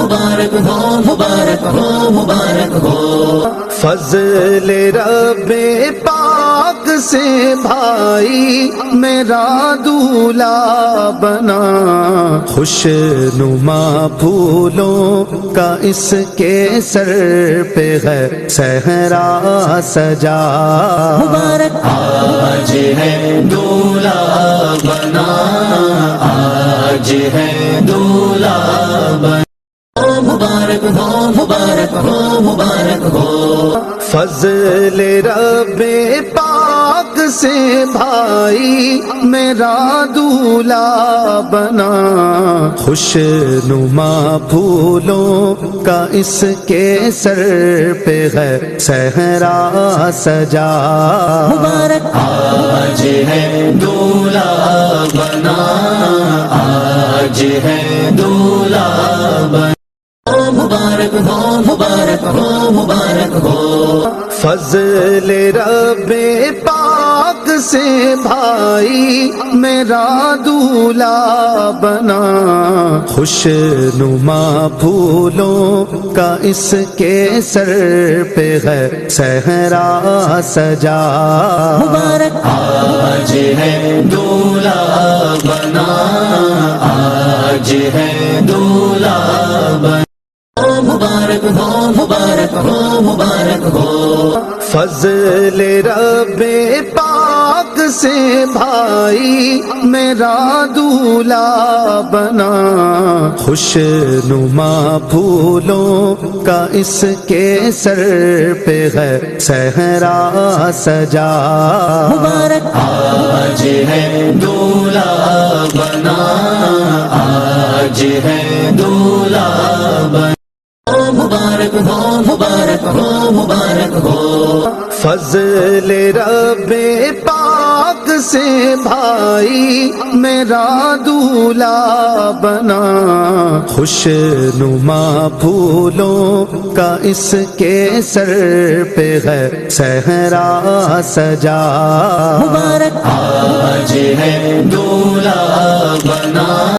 مبارک ہو مبارک ہو مبارک ہو۔ فضل رب پاک سے بھائی میرا دولہا بنا، خوش نما پھولوں کا اس کے سر پہ ہے صحرا سجا، مبارک آج ہے دولہا بنا، آج ہے دولہا بنا، مبارک ہو مبارک ہو مبارک ہو۔ فضل رب پاک سے بھائی میرا دولہا بنا، خوش نما پھولوں کا اس کے سر پہ ہے صحرا سجا، مبارک آج ہے دولہا بنا، آج ہے دولہا بنا، مبارک ہو مبارک ہو مبارک ہو۔ فضل رب پاک سے بھائی میرا دولہا بنا، خوش نما پھولوں کا اس کے سر پہ ہے صحرا سجا، مبارک آج ہے دولہا بنا، آج ہے دولہا بنا، مبارک ہو مبارک ہو مبارک ہو۔ فضل رب پاک سے بھائی میرا دولہا بنا، خوش نما پھولوں کا اس کے سر پہ ہے صحرا سجا، مبارک آج ہے دولہا بنا، آج ہے دولہا بنا، مبارک ہو مبارک ہو مبارک ہو۔ فضل رب پاک سے بھائی میرا دولہا بنا، خوش نما پھولوں کا اس کے سر پہ ہے صحرا سجا، مبارک آج ہے دولہا بنا۔